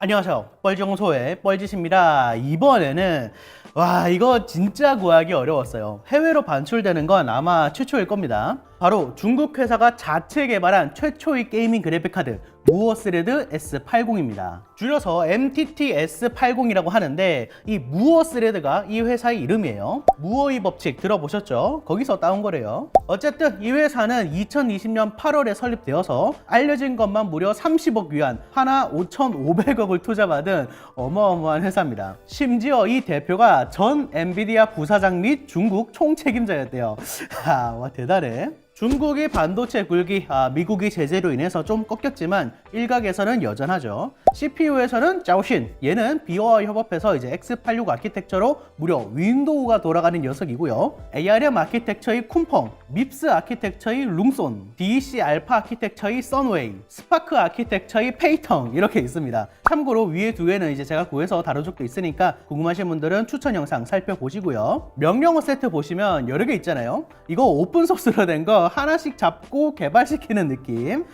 안녕하세요. 뻘정소의 뻘짓입니다. 이번에는 이거 진짜 구하기 어려웠어요. 해외로 반출되는 건 아마 최초일 겁니다. 바로 중국 회사가 자체 개발한 최초의 게이밍 그래픽카드 무어스레드 S80입니다. 줄여서 MTT S80이라고 하는데 이 무어스레드가 이 회사의 이름이에요. 무어의 법칙 들어보셨죠? 거기서 따온 거래요. 어쨌든 이 회사는 2020년 8월에 설립되어서 알려진 것만 무려 30억 위안, 하나 5,500억을 투자받은 어마어마한 회사입니다. 심지어 이 대표가 전 엔비디아 부사장 및 중국 총책임자였대요. 와 대단해. 중국이 반도체 굴기, 미국이 제재로 인해서 좀 꺾였지만 일각에서는 여전하죠. CPU에서는 짜오신, 얘는 비어와 협업해서 이제 x86 아키텍처로 무려 윈도우가 돌아가는 녀석이고요. ARM 아키텍처의 쿰펑, 밉스 아키텍처의 룽손, DEC 알파 아키텍처의 선웨이, 스파크 아키텍처의 페이텅 이렇게 있습니다. 참고로 위에 두 개는 이제 제가 구해서 다룬 적도 있으니까 궁금하신 분들은 추천 영상 살펴보시고요. 명령어 세트 보시면 여러 개 있잖아요. 이거 오픈소스로 된 거 하나씩 잡고 개발시키는 느낌.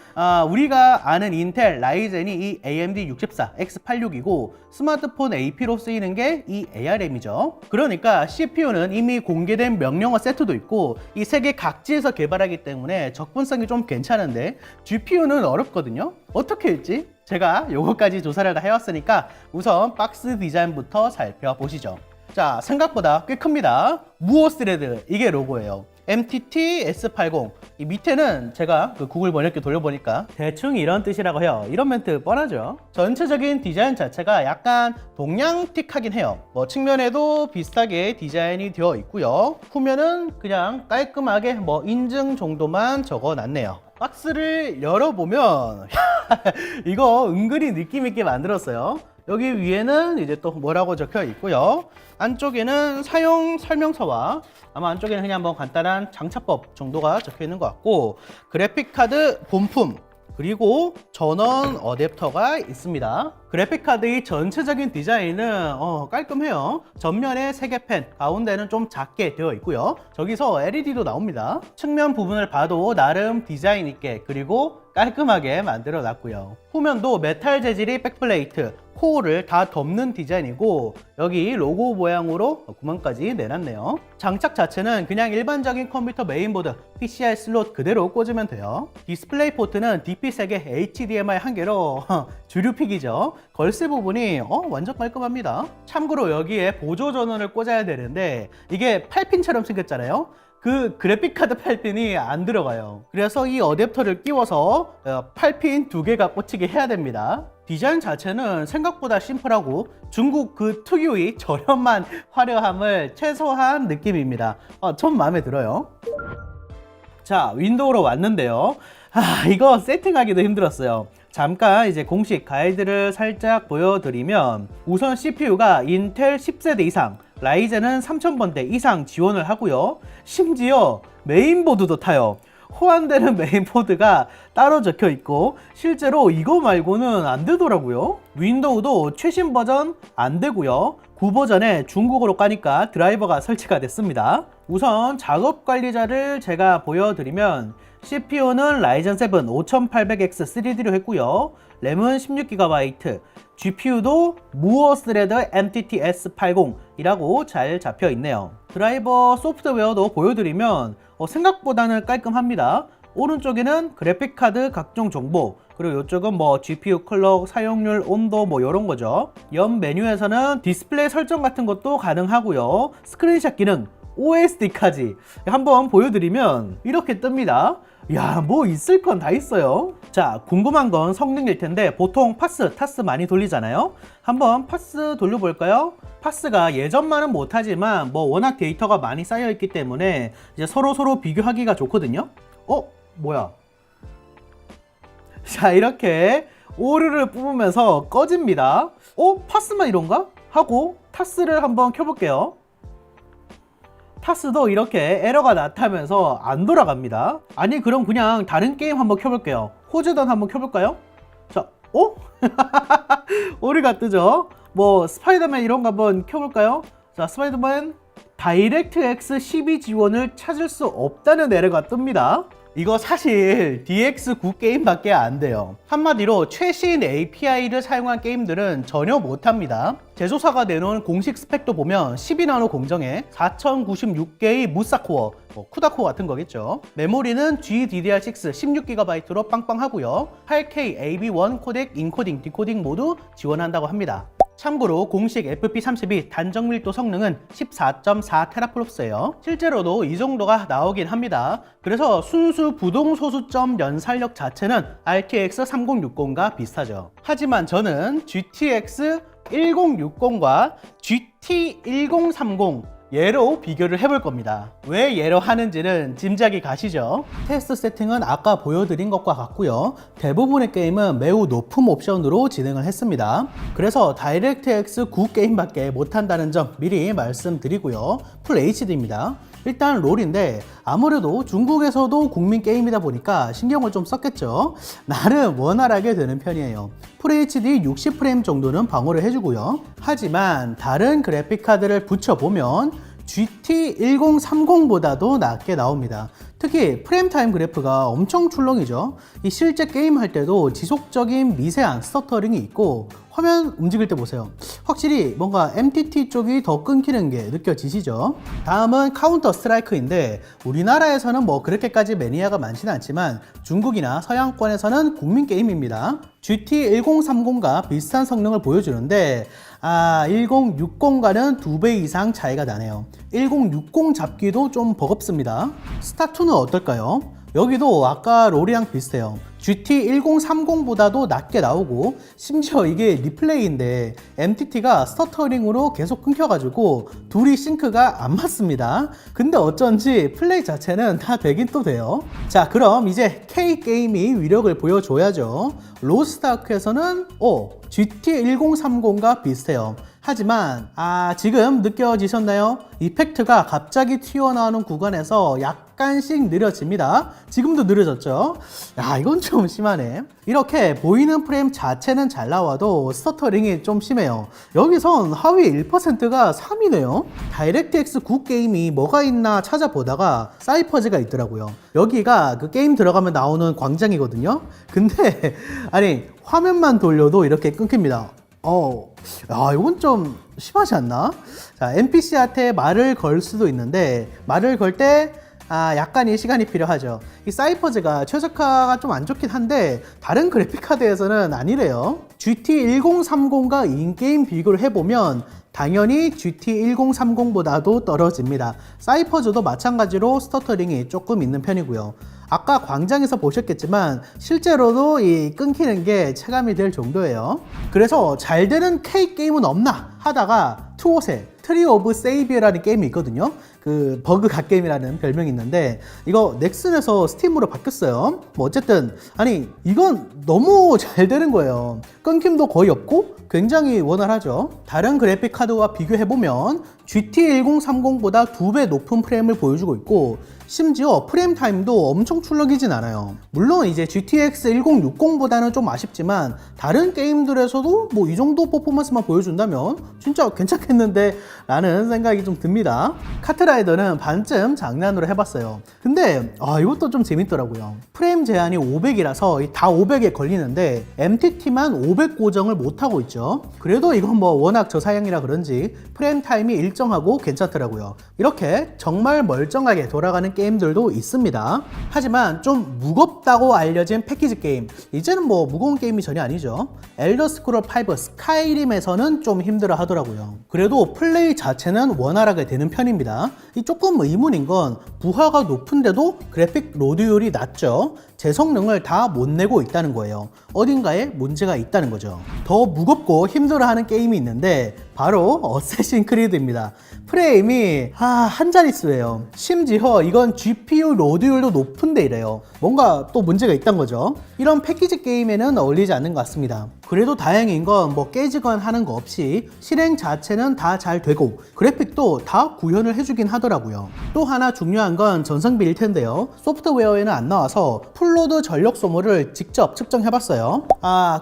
우리가 아는 인텔 라이젠이 이 AMD 64 X86이고 스마트폰 AP로 쓰이는 게 이 ARM이죠. 그러니까 CPU는 이미 공개된 명령어 세트도 있고 이 세 개 각지에서 개발하기 때문에 접근성이 좀 괜찮은데 GPU는 어렵거든요. 어떻게 했지? 제가 요거까지 조사를 다 해왔으니까 우선 박스 디자인부터 살펴보시죠. 자, 생각보다 꽤 큽니다. 무어스레드, 이게 로고예요. MTT S80. 이 밑에는 제가 그 구글 번역기 돌려보니까 대충 이런 뜻이라고 해요. 이런 멘트 뻔하죠. 전체적인 디자인 자체가 약간 동양틱하긴 해요. 뭐 측면에도 비슷하게 디자인이 되어 있고요. 후면은 그냥 깔끔하게 뭐 인증 정도만 적어놨네요. 박스를 열어보면 이거 은근히 느낌 있게 만들었어요. 여기 위에는 이제 또 뭐라고 적혀 있고요. 안쪽에는 사용 설명서와 아마 안쪽에는 그냥 뭐 간단한 장착법 정도가 적혀 있는 것 같고, 그래픽카드 본품 그리고 전원 어댑터가 있습니다. 그래픽카드의 전체적인 디자인은 깔끔해요. 전면에 3개 펜, 가운데는 좀 작게 되어 있고요. 저기서 LED도 나옵니다. 측면 부분을 봐도 나름 디자인 있게 그리고 깔끔하게 만들어 놨고요. 후면도 메탈 재질의 백플레이트, 코어를 다 덮는 디자인이고 여기 로고 모양으로 구멍까지 내놨네요. 장착 자체는 그냥 일반적인 컴퓨터 메인보드 PCI 슬롯 그대로 꽂으면 돼요. 디스플레이 포트는 DP 3개, HDMI 1개로 주류픽이죠. 걸쇠 부분이 완전 깔끔합니다. 참고로 여기에 보조 전원을 꽂아야 되는데 이게 8핀처럼 생겼잖아요. 그 그래픽카드 8핀이 안 들어가요. 그래서 이 어댑터를 끼워서 8핀 2개가 꽂히게 해야 됩니다. 디자인 자체는 생각보다 심플하고 중국 그 특유의 저렴한 화려함을 최소화한 느낌입니다. 좀 마음에 들어요. 자, 윈도우로 왔는데요. 이거 세팅하기도 힘들었어요. 잠깐 이제 공식 가이드를 살짝 보여드리면 우선 CPU가 인텔 10세대 이상, 라이젠은 3000번대 이상 지원을 하고요. 심지어 메인보드도 타요. 호환되는 메인보드가 따로 적혀 있고 실제로 이거 말고는 안 되더라고요. 윈도우도 최신 버전 안 되고요. 9버전에 중국어로 까니까 드라이버가 설치가 됐습니다. 우선 작업 관리자를 제가 보여드리면 CPU는 라이젠 7 5800X 3D로 했고요. 램은 16GB, GPU도 무어스레드 MTT S80이라고 잘 잡혀 있네요. 드라이버 소프트웨어도 보여드리면 생각보다는 깔끔합니다. 오른쪽에는 그래픽카드 각종 정보, 그리고 이쪽은 뭐 GPU 클럭, 사용률, 온도 뭐 이런 거죠. 옆 메뉴에서는 디스플레이 설정 같은 것도 가능하고요. 스크린샷 기능, OSD까지 한번 보여드리면 이렇게 뜹니다. 야, 뭐 있을 건 다 있어요. 자, 궁금한 건 성능일 텐데 보통 파스, 타스 많이 돌리잖아요. 한번 파스 돌려볼까요? 파스가 예전만은 못하지만 뭐 워낙 데이터가 많이 쌓여 있기 때문에 이제 서로 비교하기가 좋거든요. 뭐야? 자, 이렇게 오르르 뽑으면서 꺼집니다. 파스만 이런가? 하고 타스를 한번 켜볼게요. 타스도 이렇게 에러가 나타나면서 안 돌아갑니다. 아니, 그럼 그냥 다른 게임 한번 켜볼게요. 호즈던 한번 켜볼까요? 자, 오류가 뜨죠? 뭐 스파이더맨 이런 거 한번 켜볼까요? 자, 스파이더맨 다이렉트 X 12 지원을 찾을 수 없다는 에러가 뜹니다. 이거 사실 DX9 게임밖에 안 돼요. 한마디로 최신 API를 사용한 게임들은 전혀 못합니다. 제조사가 내놓은 공식 스펙도 보면 12나노 공정에 4096개의 무사코어, 쿠다코어 같은 거겠죠. 메모리는 GDDR6 16GB로 빵빵하고요. 8K AV1 코덱, 인코딩, 디코딩 모두 지원한다고 합니다. 참고로 공식 FP32 단정 밀도 성능은 14.4TFLOPS예요. 실제로도 이 정도가 나오긴 합니다. 그래서 순수 부동 소수점 연산력 자체는 RTX 3060과 비슷하죠. 하지만 저는 GTX 1060과 GT 1030 얘로 비교를 해볼 겁니다. 왜 얘로 하는지는 짐작이 가시죠? 테스트 세팅은 아까 보여드린 것과 같고요. 대부분의 게임은 매우 높은 옵션으로 진행을 했습니다. 그래서 다이렉트X 9 게임밖에 못한다는 점 미리 말씀드리고요. 풀 HD입니다. 일단 롤인데 아무래도 중국에서도 국민 게임이다 보니까 신경을 좀 썼겠죠. 나름 원활하게 되는 편이에요. FHD 60프레임 정도는 방어를 해주고요. 하지만 다른 그래픽카드를 붙여보면 GT1030보다도 낮게 나옵니다. 특히 프레임 타임 그래프가 엄청 출렁이죠. 이 실제 게임 할 때도 지속적인 미세한 스터터링이 있고 화면 움직일 때 보세요. 확실히 뭔가 MTT 쪽이 더 끊기는 게 느껴지시죠? 다음은 카운터 스트라이크인데 우리나라에서는 뭐 그렇게까지 매니아가 많지는 않지만 중국이나 서양권에서는 국민 게임입니다. GT1030과 비슷한 성능을 보여주는데 1060과는 2배 이상 차이가 나네요. 1060 잡기도 좀 버겁습니다. 스타2는 어떨까요? 여기도 아까 롤이랑 비슷해요. GT1030보다도 낮게 나오고 심지어 이게 리플레이인데 MTT가 스터터링으로 계속 끊겨가지고 둘이 싱크가 안 맞습니다. 근데 어쩐지 플레이 자체는 다 되긴 또 돼요. 자, 그럼 이제 K게임이 위력을 보여줘야죠. 로스트아크에서는 GT1030과 비슷해요. 하지만 지금 느껴지셨나요? 이펙트가 갑자기 튀어나오는 구간에서 약간씩 느려집니다. 지금도 느려졌죠? 이건 좀 심하네. 이렇게 보이는 프레임 자체는 잘 나와도 스터터링이 좀 심해요. 여기선 하위 1%가 3이네요. 다이렉트X 9 게임이 뭐가 있나 찾아보다가 사이퍼즈가 있더라고요. 여기가 그 게임 들어가면 나오는 광장이거든요. 근데 화면만 돌려도 이렇게 끊깁니다. 이건 좀 심하지 않나? 자, NPC한테 말을 걸 수도 있는데 말을 걸 때 약간의 시간이 필요하죠. 이 사이퍼즈가 최적화가 좀 안 좋긴 한데 다른 그래픽카드에서는 아니래요. GT1030과 인게임 비교를 해보면 당연히 GT1030보다도 떨어집니다. 사이퍼즈도 마찬가지로 스터터링이 조금 있는 편이고요. 아까 광장에서 보셨겠지만 실제로도 이 끊기는 게 체감이 될 정도예요. 그래서 잘 되는 K게임은 없나 하다가 투옷의 트리 오브 세이비어라는 게임이 있거든요. 그 버그 갓게임이라는 별명이 있는데 이거 넥슨에서 스팀으로 바뀌었어요. 뭐 어쨌든 이건 너무 잘 되는 거예요. 끊김도 거의 없고 굉장히 원활하죠. 다른 그래픽 카드와 비교해보면 GT1030보다 2배 높은 프레임을 보여주고 있고 심지어 프레임 타임도 엄청 출렁이진 않아요. 물론 이제 GTX 1060보다는 좀 아쉽지만 다른 게임들에서도 뭐 이 정도 퍼포먼스만 보여준다면 진짜 괜찮겠는데 라는 생각이 좀 듭니다. 카트라이더는 반쯤 장난으로 해봤어요. 근데 이것도 좀 재밌더라고요. 프레임 제한이 500이라서 다 500에 걸리는데 MTT만 500 고정을 못하고 있죠. 그래도 이건 뭐 워낙 저사양이라 그런지 프레임 타임이 일정하고 괜찮더라고요. 이렇게 정말 멀쩡하게 돌아가는 게임들도 있습니다. 하지만 좀 무겁다고 알려진 패키지 게임, 이제는 뭐 무거운 게임이 전혀 아니죠. 엘더 스크롤 5 스카이림에서는 좀 힘들어 하더라고요. 그래도 플레이 자체는 원활하게 되는 편입니다. 이 조금 의문인 건 부하가 높은데도 그래픽 로드율이 낮죠. 제 성능을 다 못 내고 있다는 거예요. 어딘가에 문제가 있다는 거죠. 더 무겁고 힘들어하는 게임이 있는데 바로 어쌔신 크리드입니다. 프레임이 한 자릿수예요. 심지어 이건 GPU 로드율도 높은데 이래요. 뭔가 또 문제가 있단 거죠. 이런 패키지 게임에는 어울리지 않는 것 같습니다. 그래도 다행인 건 뭐 깨지건 하는 거 없이 실행 자체는 다 잘 되고 그래픽도 다 구현을 해주긴 하더라고요. 또 하나 중요한 중요한 건 전성비일 텐데요. 소프트웨어에는 안 나와서 풀로드 전력 소모를 직접 측정해봤어요.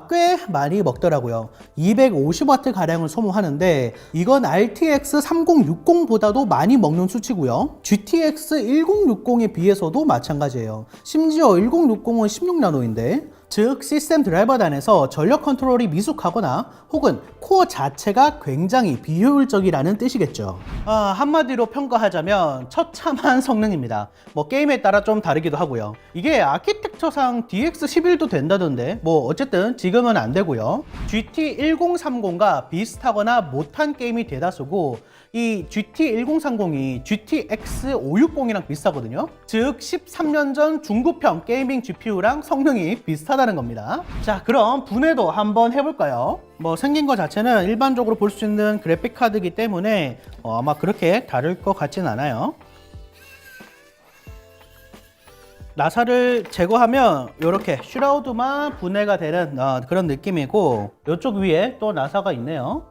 꽤 많이 먹더라고요. 250W 가량을 소모하는데 이건 RTX 3060보다도 많이 먹는 수치고요. GTX 1060에 비해서도 마찬가지예요. 심지어 1060은 16나노인데, 즉 시스템 드라이버 단에서 전력 컨트롤이 미숙하거나 혹은 코어 자체가 굉장히 비효율적이라는 뜻이겠죠. 한마디로 평가하자면 처참한 성능입니다. 게임에 따라 좀 다르기도 하고요. 이게 아키텍처상 DX11도 된다던데 어쨌든 지금은 안 되고요. GT1030과 비슷하거나 못한 게임이 대다수고, 이 GT1030이 GTX 560이랑 비슷하거든요. 즉 13년 전 중고평 게이밍 GPU랑 성능이 비슷하다는 겁니다. 자, 그럼 분해도 한번 해볼까요? 생긴 것 자체는 일반적으로 볼 수 있는 그래픽 카드이기 때문에 아마 그렇게 다를 것 같진 않아요. 나사를 제거하면 이렇게 슈라우드만 분해가 되는 그런 느낌이고, 이쪽 위에 또 나사가 있네요.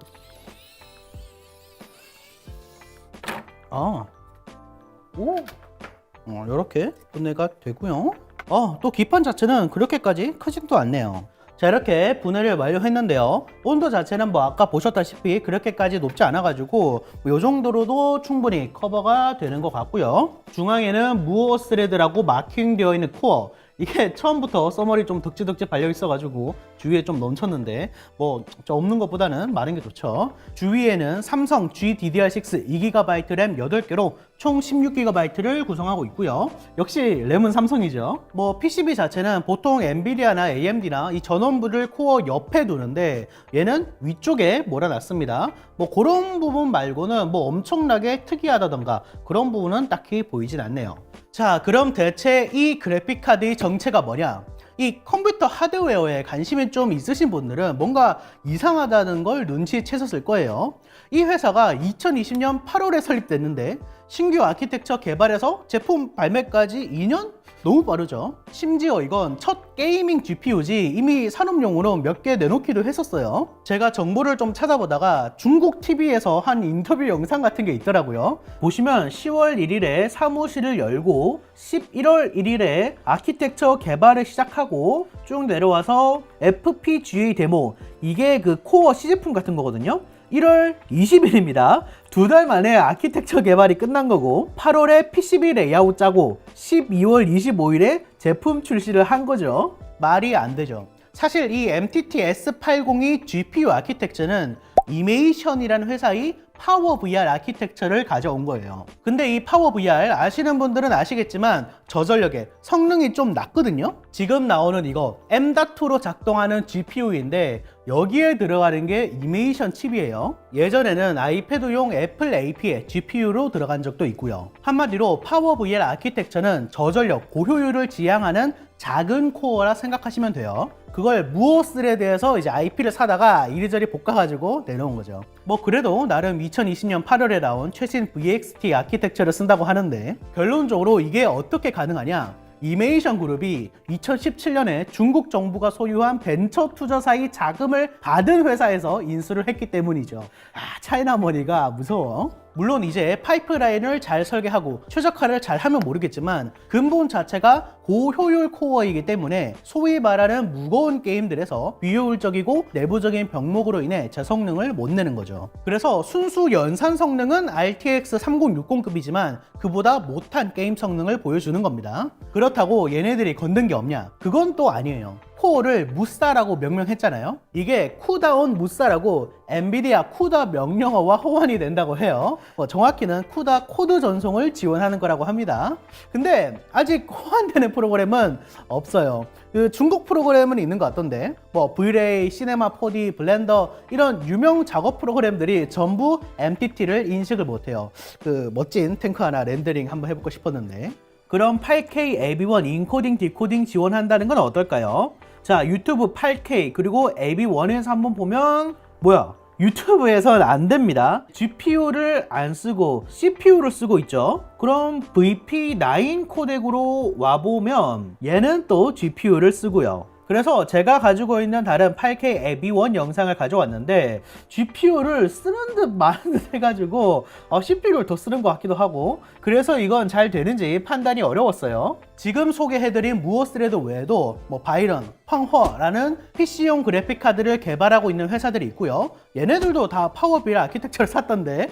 이렇게 분해가 되고요. 또 기판 자체는 그렇게까지 크지도 않네요. 자, 이렇게 분해를 완료했는데요. 온도 자체는 아까 보셨다시피 그렇게까지 높지 않아가지고 이 정도로도 충분히 커버가 되는 것 같고요. 중앙에는 무어 스레드라고 마킹되어 있는 코어, 이게 처음부터 써머리 좀 덕지덕지 발려 있어가지고 주위에 좀 넘쳤는데 좀 없는 것보다는 많은 게 좋죠. 주위에는 삼성 GDDR6 2GB 램 8개로 총 16GB를 구성하고 있고요. 역시 램은 삼성이죠. PCB 자체는 보통 엔비디아나 AMD나 이 전원부를 코어 옆에 두는데 얘는 위쪽에 몰아놨습니다. 그런 부분 말고는 엄청나게 특이하다던가 그런 부분은 딱히 보이진 않네요. 자, 그럼 대체 이 그래픽카드의 정체가 뭐냐? 이 컴퓨터 하드웨어에 관심이 좀 있으신 분들은 뭔가 이상하다는 걸 눈치채셨을 거예요. 이 회사가 2020년 8월에 설립됐는데 신규 아키텍처 개발에서 제품 발매까지 2년? 너무 빠르죠. 심지어 이건 첫 게이밍 GPU지 이미 산업용으로 몇 개 내놓기도 했었어요. 제가 정보를 좀 찾아보다가 중국 TV에서 한 인터뷰 영상 같은 게 있더라고요. 보시면 10월 1일에 사무실을 열고 11월 1일에 아키텍처 개발을 시작하고 쭉 내려와서 FPGA 데모, 이게 그 코어 시제품 같은 거거든요. 1월 20일입니다. 2달 만에 아키텍처 개발이 끝난 거고, 8월에 PCB 레이아웃 짜고 12월 25일에 제품 출시를 한 거죠. 말이 안 되죠. 사실 이 MTT S802 GPU 아키텍처는 이메이션이라는 회사의 파워 VR 아키텍처를 가져온 거예요. 근데 이 파워 VR 아시는 분들은 아시겠지만 저전력에 성능이 좀 낮거든요. 지금 나오는 이거 M.2로 작동하는 GPU인데 여기에 들어가는 게 이메이션 칩이에요. 예전에는 아이패드용 애플 AP의 GPU로 들어간 적도 있고요. 한마디로 파워 VR 아키텍처는 저전력, 고효율을 지향하는 작은 코어라 생각하시면 돼요. 그걸 무어 스레드에서 이제 IP를 사다가 이리저리 볶아가지고 내놓은 거죠. 그래도 나름 2020년 8월에 나온 최신 VXT 아키텍처를 쓴다고 하는데, 결론적으로 이게 어떻게 가능하냐? 이메이션 그룹이 2017년에 중국 정부가 소유한 벤처 투자사의 자금을 받은 회사에서 인수를 했기 때문이죠. 차이나머니가 무서워. 물론 이제 파이프라인을 잘 설계하고 최적화를 잘 하면 모르겠지만 근본 자체가 고효율 코어이기 때문에 소위 말하는 무거운 게임들에서 비효율적이고 내부적인 병목으로 인해 제 성능을 못 내는 거죠. 그래서 순수 연산 성능은 RTX 3060급이지만 그보다 못한 게임 성능을 보여주는 겁니다. 그렇다고 얘네들이 건든 게 없냐? 그건 또 아니에요. 코어를 무사라고 명명했잖아요. 이게 쿠다온 무사라고 엔비디아 쿠다 명령어와 호환이 된다고 해요. 정확히는 쿠다 코드 전송을 지원하는 거라고 합니다. 근데 아직 호환되는 프로그램은 없어요. 그 중국 프로그램은 있는 것 같던데 V-Ray, 시네마 4D, 블렌더 이런 유명 작업 프로그램들이 전부 MTT를 인식을 못해요. 그 멋진 탱크 하나 렌더링 한번 해보고 싶었는데. 그럼 8K AV1 인코딩, 디코딩 지원한다는 건 어떨까요? 자, 유튜브 8K 그리고 AV1에서 한번 보면 유튜브에선 안 됩니다. GPU를 안 쓰고 CPU를 쓰고 있죠. 그럼 VP9 코덱으로 와보면 얘는 또 GPU를 쓰고요. 그래서 제가 가지고 있는 다른 8K 에비원 영상을 가져왔는데 GPU를 쓰는 듯 마는 듯 해가지고 CPU를 더 쓰는 것 같기도 하고, 그래서 이건 잘 되는지 판단이 어려웠어요. 지금 소개해드린 무어스레드 외에도 바이런, 펑허라는 PC용 그래픽 카드를 개발하고 있는 회사들이 있고요. 얘네들도 다 파워빌 아키텍처를 샀던데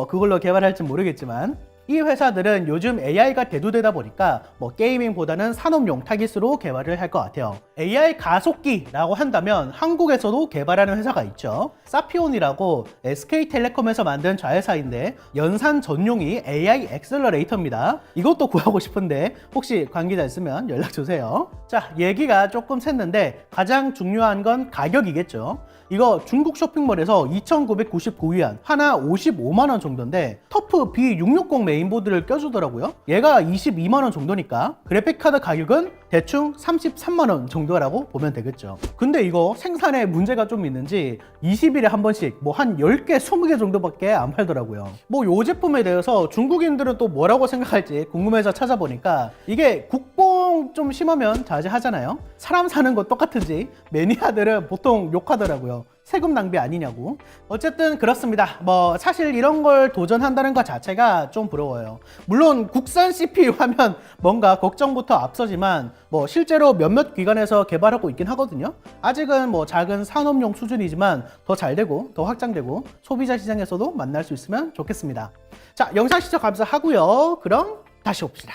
그걸로 개발할지 모르겠지만, 이 회사들은 요즘 AI가 대두되다 보니까 게이밍보다는 산업용 타깃으로 개발을 할 것 같아요. AI 가속기라고 한다면 한국에서도 개발하는 회사가 있죠. 사피온이라고 SK텔레콤에서 만든 자회사인데 연산 전용이 AI 엑셀러레이터입니다. 이것도 구하고 싶은데 혹시 관계자 있으면 연락 주세요. 자, 얘기가 조금 샜는데 가장 중요한 건 가격이겠죠. 이거 중국 쇼핑몰에서 2,999위안, 하나 55만원 정도인데 터프 B660 메인보드를 껴주더라고요. 얘가 22만원 정도니까 그래픽카드 가격은 대충 33만원 정도라고 보면 되겠죠. 근데 이거 생산에 문제가 좀 있는지 20일에 한 번씩 한 10개, 20개 정도밖에 안 팔더라고요. 이 제품에 대해서 중국인들은 또 뭐라고 생각할지 궁금해서 찾아보니까 이게 국뽕 좀 심하면 자제하잖아요. 사람 사는 거 똑같은지 매니아들은 보통 욕하더라고요. 세금 낭비 아니냐고. 어쨌든 그렇습니다. 사실 이런 걸 도전한다는 것 자체가 좀 부러워요. 물론 국산 CPU 하면 뭔가 걱정부터 앞서지만 실제로 몇몇 기관에서 개발하고 있긴 하거든요. 아직은 작은 산업용 수준이지만 더 잘 되고 더 확장되고 소비자 시장에서도 만날 수 있으면 좋겠습니다. 자, 영상 시청 감사하고요. 그럼 다시 봅시다.